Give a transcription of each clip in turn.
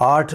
8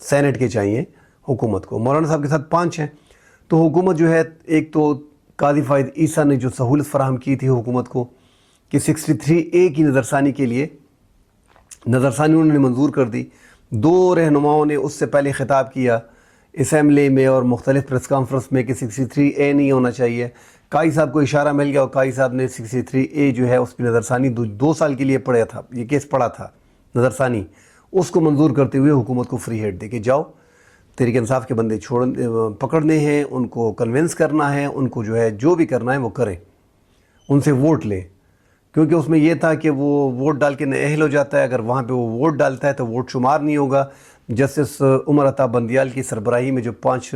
Saint کے چاہیے حکومت کو. مولانا صاحب کے ساتھ 5 ہیں. تو حکومت جو ہے, ایک تو قاضی فائد عیسیٰ نے جو سہولت فراہم کی تھی حکومت کو کہ 63A کی نظرثانی کے لیے نظرثانی انہوں نے منظور کر دی. 2 رہنماؤں نے اس سے پہلے خطاب کیا اسمبلی میں اور مختلف پریس کانفرنس میں کہ 63A نہیں ہونا چاہیے. قاضی صاحب کو اشارہ مل گیا اور قاضی صاحب نے 63A جو ہے اس کی نظرثانی 2 سال کے لیے پڑھا تھا, یہ کیس پڑھا تھا نظرثانی, اس کو منظور کرتے ہوئے حکومت کو فری ہیڈ دے کہ جاؤ تحریک انصاف کے بندے پکڑنے ہیں, ان کو کنونس کرنا ہے, ان کو جو ہے جو بھی کرنا ہے وہ کریں, ان سے ووٹ لیں. کیونکہ اس میں یہ تھا کہ وہ ووٹ ڈال کے نااہل ہو جاتا ہے, اگر وہاں پہ وہ ووٹ ڈالتا ہے تو ووٹ شمار نہیں ہوگا. جسٹس عمر عطا بندیال کی سربراہی میں جو 5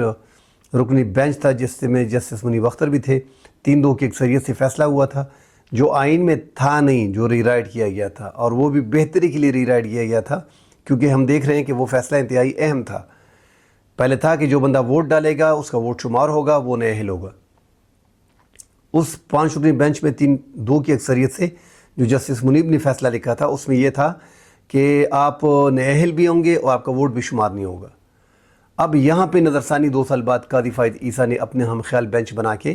رکنی بینچ تھا جس میں جسٹس منیب اختر بھی تھے, 3-2 کی اکثریت سے فیصلہ ہوا تھا جو آئین میں تھا نہیں, جو ری رائٹ کیا گیا تھا, اور وہ بھی بہتری کے لیے ری رائٹ کیا گیا تھا کیونکہ ہم دیکھ رہے ہیں کہ وہ فیصلہ انتہائی اہم تھا. پہلے تھا کہ جو بندہ ووٹ ڈالے گا اس کا ووٹ شمار ہوگا, وہ نااہل ہوگا. اس 5 رکنی بینچ میں 3-2 کی اکثریت سے جو جسٹس منیب نے فیصلہ لکھا تھا اس میں یہ تھا کہ آپ نااہل بھی ہوں گے اور آپ کا ووٹ بھی شمار نہیں ہوگا. اب یہاں پہ نظرثانی 2 سال بعد قاضی فائد عیسیٰ نے اپنے ہم خیال بینچ بنا کے,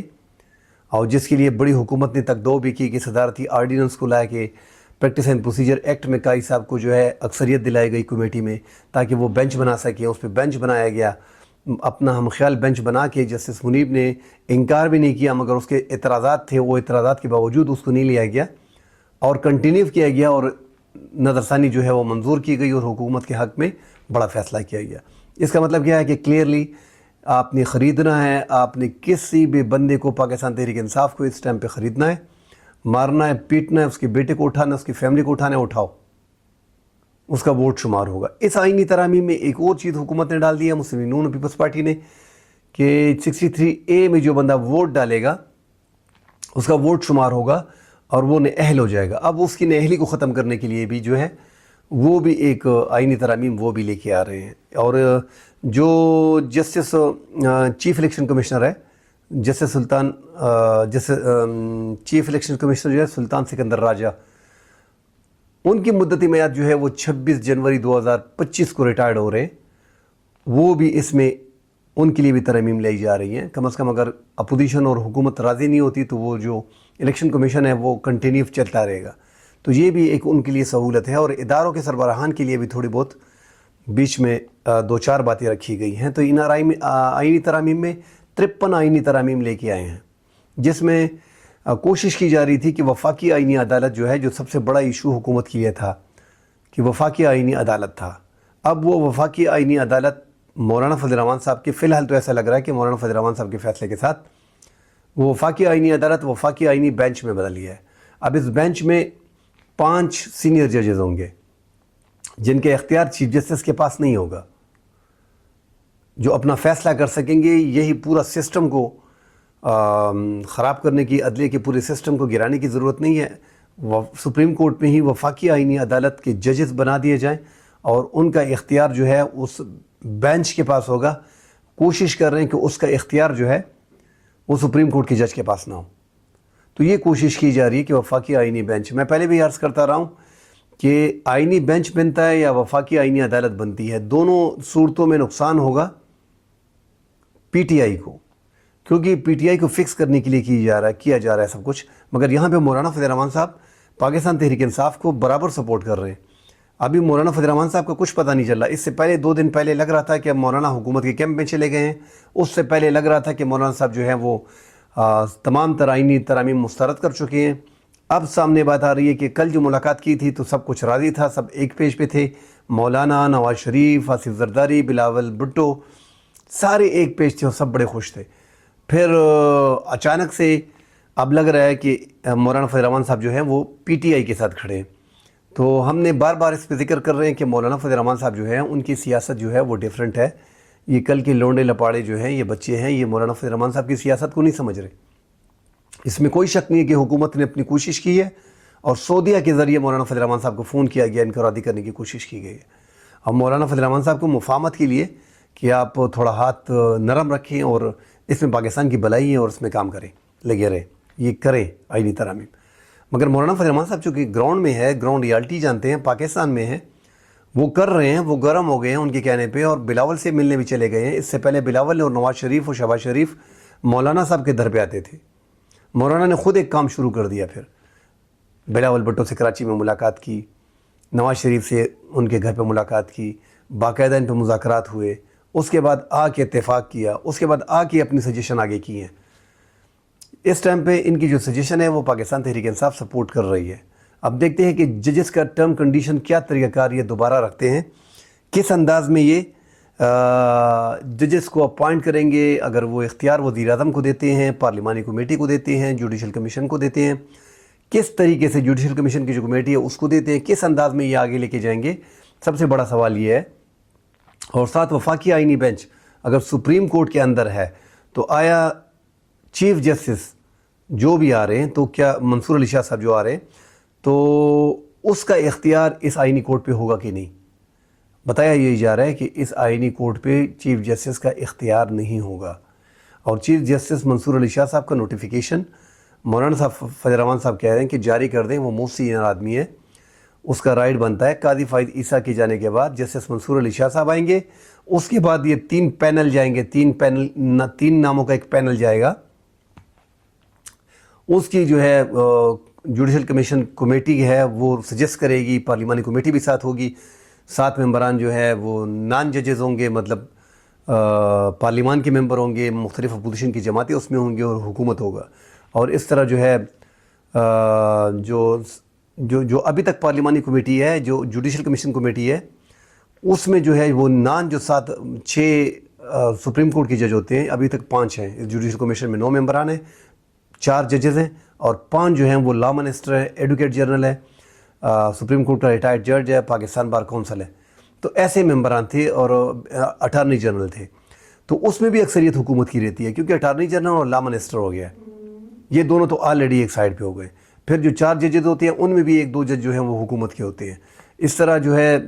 اور جس کے لیے بڑی حکومت نے تقدو بھی کی کہ صدارتی آرڈیننس کو لایا کہ پریکٹس اینڈ پروسیجر ایکٹ میں قاضی صاحب کو جو ہے اکثریت دلائی گئی کمیٹی میں تاکہ وہ بینچ بنا سکیں. اس پہ بینچ بنایا گیا, اپنا ہم خیال بینچ بنا کے جسٹس منیب نے انکار بھی نہیں کیا, مگر اس کے اعتراضات تھے, وہ اعتراضات کے باوجود اس کو نہیں لیا گیا اور کنٹینیو کیا گیا, اور نظرثانی جو ہے وہ منظور کی گئی اور حکومت کے حق میں بڑا فیصلہ کیا گیا. اس کا مطلب کیا ہے کہ کلیئرلی آپ نے خریدنا ہے, آپ نے کسی بھی بندے کو پاکستان تحریک انصاف کو اس ٹائم پہ خریدنا ہے, مارنا ہے, پیٹنا ہے, اس کے بیٹے کو اٹھانا ہے, اس کی فیملی کو اٹھانا ہے, اٹھاؤ, اس کا ووٹ شمار ہوگا. اس آئینی ترامیم میں ایک اور چیز حکومت نے ڈال دی ہے, مسلم نون پیپلز پارٹی نے, کہ 63A میں جو بندہ ووٹ ڈالے گا اس کا ووٹ شمار ہوگا اور وہ نااہل ہو جائے گا. اب اس کی نااہلی کو ختم کرنے کے لیے بھی جو ہے وہ بھی ایک آئینی ترامیم وہ بھی لے کے آ رہے ہیں. اور جو جسٹس چیف الیکشن کمشنر ہے, چیف الیکشن کمشنر جو ہے سلطان سکندر راجہ, ان کی مدتی میعاد جو ہے وہ 26 جنوری 2025 کو ریٹائرڈ ہو رہے ہیں. وہ بھی اس میں ان کے لیے بھی ترامیم لائی جا رہی ہیں. کم از کم اگر اپوزیشن اور حکومت راضی نہیں ہوتی تو وہ جو الیکشن کمیشن ہے وہ کنٹینیو چلتا رہے گا. تو یہ بھی ایک ان کے لیے سہولت ہے, اور اداروں کے سربراہان کے لیے بھی تھوڑی بہت بیچ میں 2-4 باتیں رکھی گئی ہیں. تو ان آئینی ترامیم میں 53 آئینی ترامیم لے کے آئے ہیں, جس میں کوشش کی جا رہی تھی کہ وفاقی آئینی عدالت جو ہے, جو سب سے بڑا ایشو حکومت کے لیے تھا کہ وفاقی آئینی عدالت تھا, اب وہ وفاقی آئینی عدالت مولانا فضل الرحمان صاحب کے, فی الحال تو ایسا لگ رہا ہے کہ مولانا فضل الرحمان صاحب کے فیصلے کے ساتھ وہ وفاقی آئینی عدالت وفاقی آئینی بینچ میں بدل گیا ہے. اب اس بینچ میں 5 سینئر ججز ہوں گے جن کے اختیار چیف جسٹس کے پاس نہیں ہوگا, جو اپنا فیصلہ کر سکیں گے. یہی پورا سسٹم کو خراب کرنے کی, عدلیہ کے پورے سسٹم کو گرانے کی ضرورت نہیں ہے. سپریم کورٹ میں ہی وفاقی آئینی عدالت کے ججز بنا دیے جائیں اور ان کا اختیار جو ہے اس بینچ کے پاس ہوگا. کوشش کر رہے ہیں کہ اس کا اختیار جو ہے وہ سپریم کورٹ کے جج کے پاس نہ ہو. تو یہ کوشش کی جا رہی ہے کہ وفاقی آئینی بینچ, میں پہلے بھی عرض کرتا رہا ہوں کہ آئینی بینچ بنتا ہے یا وفاقی آئینی عدالت بنتی ہے, دونوں صورتوں میں نقصان ہوگا پی ٹی آئی کو, کیونکہ پی ٹی آئی کو فکس کرنے کے لیے کیا جا رہا ہے سب کچھ. مگر یہاں پہ مولانا فضل الرحمان صاحب پاکستان تحریک انصاف کو برابر سپورٹ کر رہے ہیں. ابھی مولانا فضل الرحمان صاحب کا کچھ پتہ نہیں چل رہا. اس سے پہلے 2 دن پہلے لگ رہا تھا کہ مولانا حکومت کے کیمپ میں چلے گئے ہیں, اس سے پہلے لگ رہا تھا کہ مولانا صاحب جو ہے وہ تمام آئینی ترامیم مسترد کر چکے ہیں. اب سامنے بات آ رہی ہے کہ کل جو ملاقات کی تھی تو سب کچھ راضی تھا, سب ایک پیج پہ تھے, مولانا, نواز شریف, آصف زرداری, بلاول بھٹو, سارے ایک پیج تھے اور سب بڑے خوش تھے. پھر اچانک سے اب لگ رہا ہے کہ مولانا فضل الرحمان صاحب جو ہیں وہ پی ٹی آئی کے ساتھ کھڑے ہیں. تو ہم نے بار بار اس پہ ذکر کر رہے ہیں کہ مولانا فضل الرحمان صاحب جو ہیں ان کی سیاست جو ہے وہ ڈیفرنٹ ہے. یہ کل کے لونڈے لپاڑے جو ہیں, یہ بچے ہیں, یہ مولانا فضل الرحمان صاحب کی سیاست کو نہیں سمجھ رہے. اس میں کوئی شک نہیں ہے کہ حکومت نے اپنی کوشش کی ہے اور سعودیہ کے ذریعے مولانا فضل الرحمان صاحب کو فون کیا گیا, انقرادی کرنے کی کوشش کی گئی ہے. اب مولانا فضل الرحمان صاحب کو مفاہمت کے لیے کہ آپ تھوڑا ہاتھ نرم رکھیں اور اس میں پاکستان کی بھلائی ہے اور اس میں کام کریں, لگے رہیں, یہ کریں آئینی ترامیم. مگر مولانا فضل الرحمان صاحب چونکہ گراؤنڈ میں ہے, گراؤنڈ ریالٹی جانتے ہیں, پاکستان میں ہیں, وہ کر رہے ہیں، وہ گرم ہو گئے ہیں ان کے کہنے پہ، اور بلاول سے ملنے بھی چلے گئے ہیں۔ اس سے پہلے بلاول اور نواز شریف اور شہباز شریف مولانا صاحب کے در پہ آتے تھے۔ مولانا نے خود ایک کام شروع کر دیا، پھر بلاول بھٹو سے کراچی میں ملاقات کی، نواز شریف سے ان کے گھر پہ ملاقات کی، باقاعدہ ان پہ مذاکرات ہوئے، اس کے بعد آ کے اتفاق کیا، اس کے بعد آ کے اپنی سجیشن آگے کی ہیں۔ اس ٹائم پہ ان کی جو سجیشن ہے وہ پاکستان تحریک انصاف سپورٹ کر رہی ہے۔ اب دیکھتے ہیں کہ ججز کا ٹرم کنڈیشن کیا طریقہ کار یہ دوبارہ رکھتے ہیں، کس انداز میں یہ ججز کو اپوائنٹ کریں گے۔ اگر وہ اختیار وزیر اعظم کو دیتے ہیں، پارلیمانی کمیٹی کو دیتے ہیں، جوڈیشل کمیشن کو دیتے ہیں، کس طریقے سے جوڈیشل کمیشن کی جو کمیٹی ہے اس کو دیتے ہیں، کس انداز میں یہ آگے لے کے جائیں گے، سب سے بڑا سوال یہ ہے۔ اور ساتھ وفاقی آئینی بینچ اگر سپریم کورٹ کے اندر ہے تو آیا چیف جسٹس جو بھی آ رہے ہیں، تو کیا منصور علی شاہ صاحب جو آ رہے ہیں تو اس کا اختیار اس آئینی کورٹ پہ ہوگا کہ نہیں؟ بتایا یہ جا رہا ہے کہ اس آئینی کورٹ پہ چیف جسٹس کا اختیار نہیں ہوگا، اور چیف جسٹس منصور علی شاہ صاحب کا نوٹیفیکیشن مولانا صاحب فضل الرحمان صاحب کہہ رہے ہیں کہ جاری کر دیں۔ وہ موسٹ سینئر آدمی ہے، اس کا رائٹ بنتا ہے۔ قاضی فائد عیسیٰ کے جانے کے بعد جسٹس منصور علی شاہ صاحب آئیں گے، اس کے بعد یہ 3 پینل جائیں گے، 3 ناموں کا ایک پینل جائے گا۔ اس کی جو ہے جوڈیشل کمیشن کمیٹی ہے وہ سجیسٹ کرے گی، پارلیمانی کمیٹی بھی ساتھ ہوگی، 7 ممبران جو ہے وہ نان ججز ہوں گے، مطلب پارلیمان کے ممبر ہوں گے، مختلف اپوزیشن کی جماعتیں اس میں ہوں گے، اور حکومت ہوگا۔ اور اس طرح جو ہے جو ابھی تک پارلیمانی کمیٹی ہے، جو جوڈیشل کمیشن کمیٹی ہے، اس میں جو ہے وہ نان جو 6 سپریم کورٹ کے جج ہوتے ہیں، ابھی تک 5 ہیں۔ اس جوڈیشل کمیشن میں 9 ممبران ہیں، 4 ججز ہیں، اور 5 جو ہیں وہ لا منسٹر ہے، ایڈوکیٹ جنرل ہے، سپریم کورٹ کا ریٹائرڈ جج ہے، پاکستان بار کونسل ہے۔ تو ایسے ممبران تھے، اور اٹارنی جنرل تھے۔ تو اس میں بھی اکثریت حکومت کی رہتی ہے، کیونکہ اٹارنی جنرل اور لا منسٹر ہو گیا ہے، یہ دونوں تو آلریڈی ایک سائڈ پہ ہو گئے۔ پھر جو 4 ججز ہوتے ہیں ان میں بھی 1-2 جج جو ہیں وہ حکومت کے ہوتے ہیں۔ اس طرح جو ہے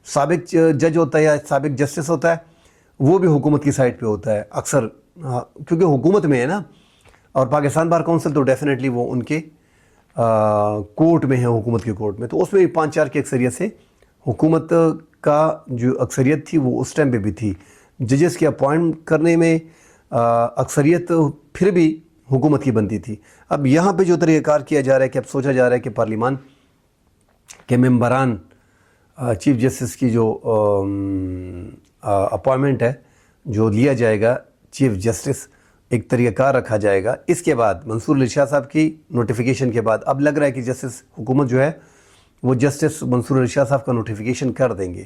سابق جج ہوتا ہے یا سابق جسٹس ہوتا ہے، وہ بھی حکومت کی سائڈ پہ ہوتا ہے اکثر، کیونکہ حکومت میں ہے نا۔ اور پاکستان بار کونسل تو ڈیفینیٹلی وہ ان کے کورٹ میں ہے، حکومت کے کورٹ میں، تو اس میں بھی 5-4 کی اکثریت سے حکومت کا جو اکثریت تھی وہ اس ٹائم پہ بھی تھی۔ ججز کے اپوائنٹ کرنے میں اکثریت پھر بھی حکومت کی بنتی تھی۔ اب یہاں پہ جو طریقہ کار کیا جا رہا ہے کہ اب سوچا جا رہا ہے کہ پارلیمان کے ممبران چیف جسٹس کی جو اپوائنمنٹ ہے جو لیا جائے گا چیف جسٹس، ایک طریقہ کار رکھا جائے گا۔ اس کے بعد منصور علی شاہ صاحب کی نوٹیفیکیشن کے بعد اب لگ رہا ہے کہ جسٹس حکومت جو ہے وہ جسٹس منصور علی شاہ صاحب کا نوٹیفیکیشن کر دیں گے،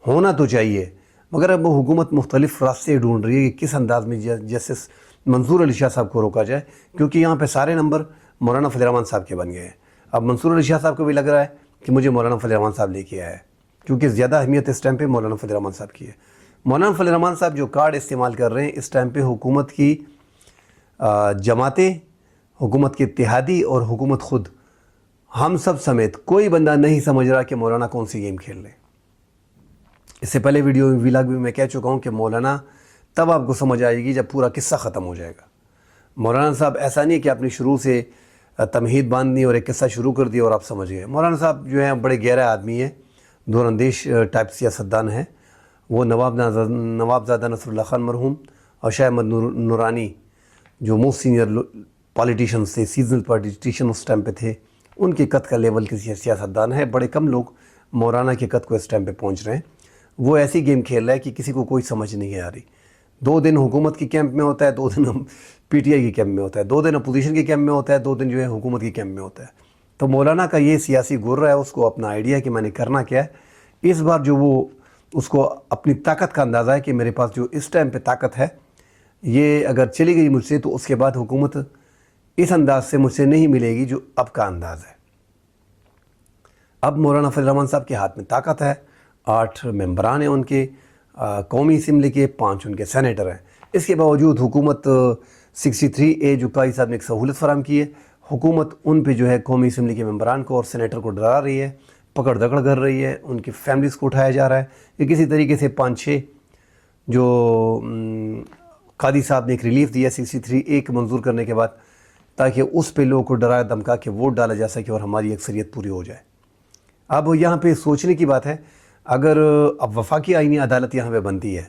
ہونا تو چاہیے، مگر اب وہ حکومت مختلف راستے ڈھونڈ رہی ہے کہ کس انداز میں جسٹس منصور علی شاہ صاحب کو روکا جائے، کیونکہ یہاں پہ سارے نمبر مولانا فضل الرحمان صاحب کے بن گئے ہیں۔ اب منصور علی شاہ صاحب کو بھی لگ رہا ہے کہ مجھے مولانا فضل الرحمان صاحب لے کے آیا ہے، کیونکہ زیادہ اہمیت اس ٹائم پہ مولانا فضل الرحمان صاحب کی ہے۔ مولانا فضل الرحمان صاحب جو کارڈ استعمال کر رہے ہیں اس ٹائم پہ، حکومت کی جماعتیں، حکومت کے اتحادی اور حکومت خود، ہم سب سمیت کوئی بندہ نہیں سمجھ رہا کہ مولانا کون سی گیم کھیل رہے۔ اس سے پہلے ویڈیو ویلاگ بھی میں کہہ چکا ہوں کہ مولانا تب آپ کو سمجھ آئے گی جب پورا قصہ ختم ہو جائے گا۔ مولانا صاحب ایسا نہیں کہ آپ نے شروع سے تمہید باندھنی اور ایک قصہ شروع کر دیا اور آپ سمجھ گئے۔ مولانا صاحب جو ہیں بڑے گہرا آدمی ہیں، دور اندیش ٹائپ سیاستدان ہیں۔ وہ نوابزادہ نصر اللہ خان مرحوم اور شاہ احمد نورانی جو موسٹ سینئر پالیٹیشنز تھے، سیزنل پالیٹیشن اس ٹائم پہ تھے، ان کے قد کا لیول کے سیاستدان ہے۔ بڑے کم لوگ مولانا کے قد کو اس ٹائم پہ پہنچ رہے ہیں۔ وہ ایسی گیم کھیل رہا ہے کہ کسی کو کوئی سمجھ نہیں آ رہی۔ 2 دن حکومت کی کیمپ میں ہوتا ہے، 2 دن پی ٹی آئی کی کیمپ میں ہوتا ہے، 2 دن اپوزیشن کے کیمپ میں ہوتا ہے، 2 دن جو ہے حکومت کی کیمپ میں ہوتا ہے۔ تو مولانا کا یہ سیاسی گر رہا ہے، اس کو اپنا آئیڈیا ہے کہ میں نے کرنا کیا ہے۔ اس بار جو وہ اس کو اپنی طاقت کا اندازہ ہے کہ میرے پاس جو اس ٹائم پہ طاقت ہے، یہ اگر چلی گئی مجھ سے تو اس کے بعد حکومت اس انداز سے مجھ سے نہیں ملے گی جو اب کا انداز ہے۔ اب مولانا فضل الرحمان صاحب کے ہاتھ میں طاقت ہے، 8 ممبران ہیں ان کے قومی اسمبلی کے، 5 ان کے سینیٹر ہیں۔ اس کے باوجود حکومت 63A جو قاضی صاحب نے ایک سہولت فراہم کی ہے، حکومت ان پہ جو ہے قومی اسمبلی کے ممبران کو اور سینیٹر کو ڈرا رہی ہے، پکڑ دکڑ کر رہی ہے، ان کی فیملیز کو اٹھایا جا رہا ہے کہ کسی طریقے سے 5-6 جو قاضی صاحب نے ایک ریلیف دیا 63A کے منظور کرنے کے بعد، تاکہ اس پہ لوگوں کو ڈرایا دھمکا کے ووٹ ڈالا جا سکے اور ہماری اکثریت پوری ہو جائے۔ اب یہاں پہ سوچنے کی بات ہے، اگر اب وفاقی آئینی عدالت یہاں پہ بنتی ہے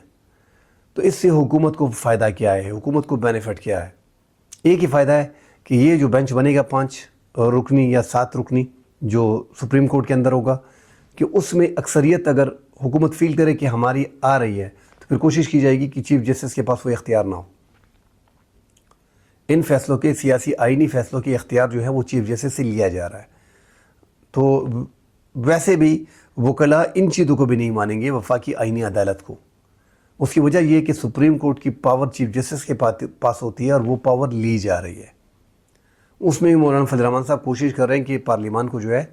تو اس سے حکومت کو فائدہ کیا ہے، حکومت کو بینیفٹ کیا ہے؟ ایک ہی فائدہ ہے کہ یہ جو بینچ بنے گا 5 رکنی یا 7 رکنی جو سپریم کورٹ کے اندر ہوگا، کہ اس میں اکثریت اگر حکومت فیل کرے کہ ہماری آ رہی ہے تو پھر کوشش کی جائے گی کہ چیف جسٹس کے پاس وہ اختیار نہ ہو. ان فیصلوں کے سیاسی آئینی فیصلوں کے اختیار جو ہے وہ چیف جسٹس سے لیا جا رہا ہے. تو ویسے بھی وکلاء ان چیزوں کو بھی نہیں مانیں گے وفاقی آئینی عدالت کو. اس کی وجہ یہ ہے کہ سپریم کورٹ کی پاور چیف جسٹس کے پاس ہوتی ہے اور وہ پاور لی جا رہی ہے. اس میں بھی مولانا فضل الرحمان صاحب کوشش کر رہے ہیں کہ پارلیمان کو جو ہے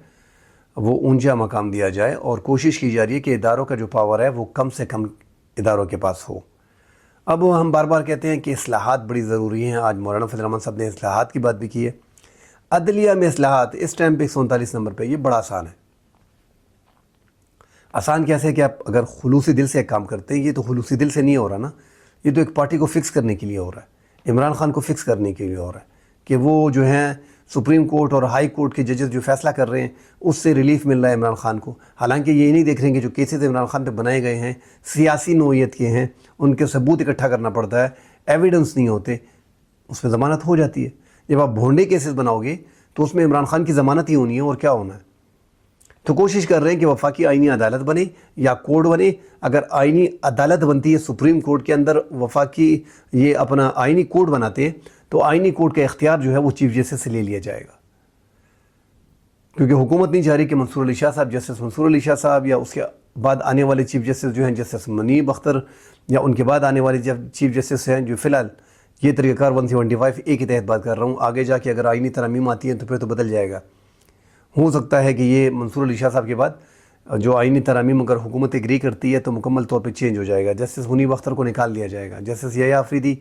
وہ اونچا مقام دیا جائے، اور کوشش کی جا رہی ہے کہ اداروں کا جو پاور ہے وہ کم سے کم اداروں کے پاس ہو. اب ہم بار بار کہتے ہیں کہ اصلاحات بڑی ضروری ہیں. آج مولانا فضل الرحمان صاحب نے اصلاحات کی بات بھی کی ہے. عدلیہ میں اصلاحات اس ٹائم پہ 139 نمبر پہ یہ بڑا آسان ہے. آسان کیسے کہ آپ اگر خلوصی دل سے ایک کام کرتے ہیں، یہ تو خلوصی دل سے نہیں ہو رہا نا، یہ تو ایک پارٹی کو فکس کرنے کے لیے ہو رہا ہے، عمران خان کو فکس کرنے کے لیے ہو رہا ہے کہ وہ جو ہیں سپریم کورٹ اور ہائی کورٹ کے ججز جو فیصلہ کر رہے ہیں اس سے ریلیف مل رہا ہے عمران خان کو. حالانکہ یہ نہیں دیکھ رہے ہیں کہ جو کیسز عمران خان پہ بنائے گئے ہیں سیاسی نوعیت کے ہیں، ان کے ثبوت اکٹھا کرنا پڑتا ہے، ایویڈنس نہیں ہوتے، اس میں ضمانت ہو جاتی ہے. جب آپ بھونڈے کیسز بناؤ گے تو اس میں عمران خان کی ضمانت ہی ہونی ہے، اور کیا ہونا ہے. تو کوشش کر رہے ہیں کہ وفاقی آئینی عدالت بنے یا کوڈ بنے. اگر آئینی عدالت بنتی ہے سپریم کورٹ کے اندر، وفاقی یہ اپنا آئینی کوڈ بناتے ہیں، تو آئینی کوڈ کا اختیار جو ہے وہ چیف جسٹس سے لے لیا جائے گا. کیونکہ حکومت نہیں چاہ رہی کہ منصور علی شاہ صاحب، جسٹس منصور علی شاہ صاحب یا اس کے بعد آنے والے چیف جسٹس جو ہیں جسٹس منیب اختر، یا ان کے بعد آنے والے چیف جسٹس ہیں جو فی الحال یہ طریقہ کار 175 اے کے تحت بات کر رہا ہوں. آگے جا کے اگر آئینی ترامیم آتی ہیں تو پھر تو بدل جائے گا. ہو سکتا ہے کہ یہ منصور علی شاہ صاحب کے بعد جو آئینی ترامیم اگر حکومت ایگری کرتی ہے تو مکمل طور پہ چینج ہو جائے گا. جسٹس منیب اختر کو نکال دیا جائے گا، جسٹس یحییٰ آفریدی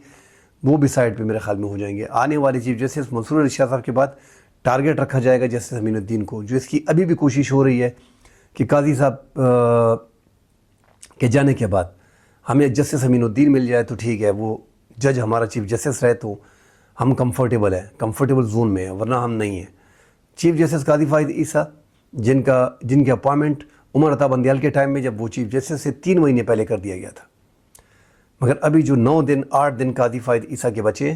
وہ بھی سائڈ پہ میرے خیال میں ہو جائیں گے. آنے والے چیف جسٹس منصور علی شاہ صاحب کے بعد ٹارگٹ رکھا جائے گا جسٹس امین الدین کو، جو اس کی ابھی بھی کوشش ہو رہی ہے کہ قاضی صاحب کے جانے کے بعد ہمیں جسٹس امین الدین مل جائے تو ٹھیک ہے، وہ جج ہمارا چیف جسٹس رہے تو ہم کمفرٹیبل ہیں، کمفرٹیبل زون میں ہیں، ورنہ ہم نہیں ہیں. چیف جسٹس قاضی فائد عیسیٰ جن کے اپوائنمنٹ عمر عطا بندیال کے ٹائم میں جب وہ چیف جسٹس سے 3 مہینے پہلے کر دیا گیا تھا، مگر ابھی جو 9 دن 8 دن قاضی فائد عیسیٰ کے بچے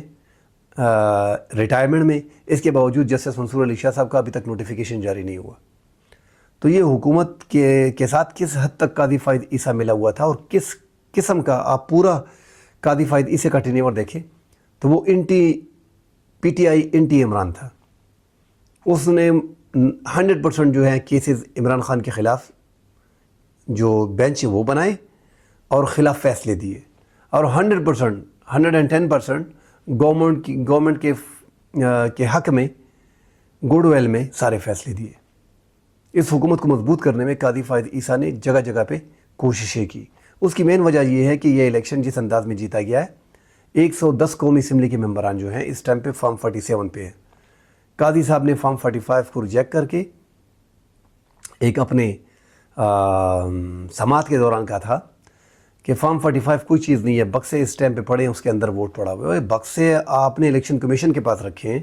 ریٹائرمنٹ میں، اس کے باوجود جسٹس منصور علی شاہ صاحب کا ابھی تک نوٹیفیکیشن جاری نہیں ہوا. تو یہ حکومت کے ساتھ کس حد تک قاضی فائد عیسیٰ ملا ہوا تھا، اور کس قسم کا آپ پورا قاضی فائد عیسیٰ کا ٹینیور دیکھیں تو وہ P T I anti Imran تھا. اس نے 100% جو ہے کیسز عمران خان کے خلاف جو بینچ وہ بنائے اور خلاف فیصلے دیے، اور 110% گورنمنٹ کے حق میں گڈ ویل میں سارے فیصلے دیے. اس حکومت کو مضبوط کرنے میں قاضی فائد عیسیٰ نے جگہ جگہ پہ کوششیں کی. اس کی مین وجہ یہ ہے کہ یہ الیکشن جس انداز میں جیتا گیا ہے، 110 قومی اسمبلی کے ممبران جو ہیں اس ٹائم پہ فارم 47 پہ ہیں. قاضی صاحب نے فارم 45 کو ریجیکٹ کر کے ایک اپنے سماعت کے دوران کہا تھا کہ فارم 45 کوئی چیز نہیں ہے، بکسے اس ٹائم پہ پڑے ہیں، اس کے اندر ووٹ پڑا ہوا ہے. بکسے آپ نے الیکشن کمیشن کے پاس رکھے ہیں،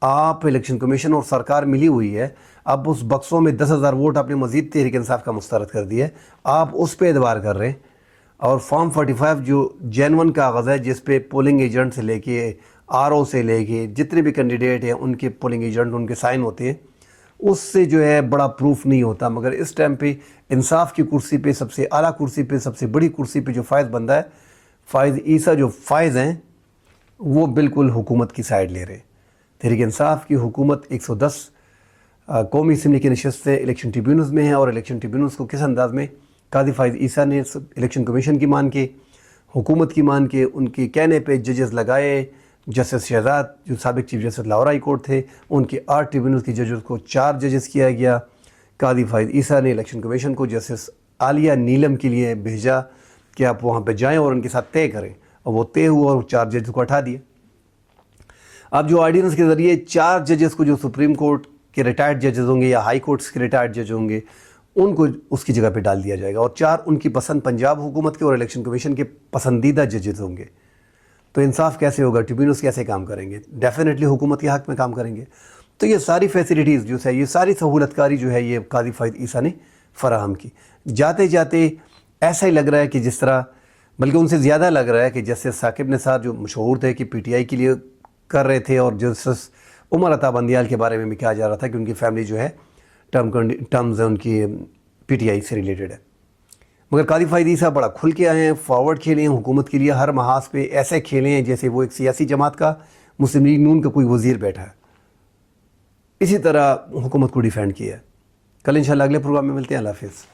آپ الیکشن کمیشن اور سرکار ملی ہوئی ہے. اب اس بکسوں میں 10,000 ووٹ آپ نے مزید تحریک انصاف کا مسترد کر دیا ہے، آپ اس پہ اعتبار کر رہے ہیں. اور فارم 45 جو جینون کاغذ ہے جس پہ پولنگ ایجنٹ سے لے کے آر او سے لے کے جتنے بھی کینڈیڈیٹ ہیں ان کے پولنگ ایجنٹ ان کے سائن ہوتے ہیں، اس سے جو ہے بڑا پروف نہیں ہوتا. مگر اس ٹائم پہ انصاف کی کرسی پہ، سب سے اعلیٰ کرسی پہ، سب سے بڑی کرسی پہ جو فائز بندہ ہے، فائز عیسیٰ جو فائز ہیں، وہ بالکل حکومت کی سائڈ لے رہے. تحریک انصاف کی حکومت 110 قومی اسمبلی کی نشستیں الیکشن ٹریبیونلز میں ہیں، اور الیکشن ٹریبیونلز کو کس انداز میں قاضی فائز عیسیٰ نے الیکشن کمیشن کی مان کے، حکومت کی مان کے، ان کے کہنے پہ ججز لگائے. جسٹس شہزاد جو سابق chief justice Lahore high court تھے، ان کے 8 ٹریبیونلز کے ججز کو 4 ججز کیا گیا. قاضی فائز عیسیٰ نے الیکشن کمیشن کو جسٹس عالیہ نیلم کے لیے بھیجا کہ آپ وہاں پہ جائیں اور ان کے ساتھ طے کریں، اور وہ طے ہوا اور 4 ججز کو ہٹا دیا. اب جو آرڈیننس کے ذریعے 4 ججز کو جو سپریم کورٹ کے ریٹائرڈ ججز ہوں گے یا ہائی کورٹس کے ریٹائرڈ جج ہوں گے ان کو اس کی جگہ پہ ڈال دیا جائے گا، اور 4 ان کی پسند پنجاب حکومت کے اور الیکشن کمیشن کے پسندیدہ ججز ہوں گے. تو انصاف کیسے ہوگا؟ ٹریبیونلز کیسے کام کریں گے؟ ڈیفینیٹلی حکومت کے حق میں کام کریں گے. تو یہ ساری فیسلٹیز جو ہے، یہ ساری سہولت کاری جو ہے، یہ قاضی فائد عیسیٰ نے فراہم کی. جاتے جاتے ایسا ہی لگ رہا ہے کہ جس طرح، بلکہ ان سے زیادہ لگ رہا ہے کہ جسٹس ثاقب نثار جو مشہور تھے کہ پی ٹی آئی کے لیے کر رہے تھے، اور جسٹس عمر عطا بندیال کے بارے میں بھی کہا جا رہا تھا کہ ان کی فیملی جو ہے ٹرمز ہیں ان کی پی ٹی آئی سے ریلیٹڈ ہے. مگر قاضی فائد عیسیٰ بڑا کھل کے آئے ہیں، فارورڈ کھیلے ہیں حکومت کے لیے، ہر محاذ پہ ایسے کھیلے ہیں جیسے وہ ایک سیاسی جماعت کا، مسلم لیگ نون کا کوئی وزیر بیٹھا ہے. اسی طرح حکومت کو ڈیفینڈ کیا ہے. کل انشاءاللہ اگلے پروگرام میں ملتے ہیں. اللہ حافظ.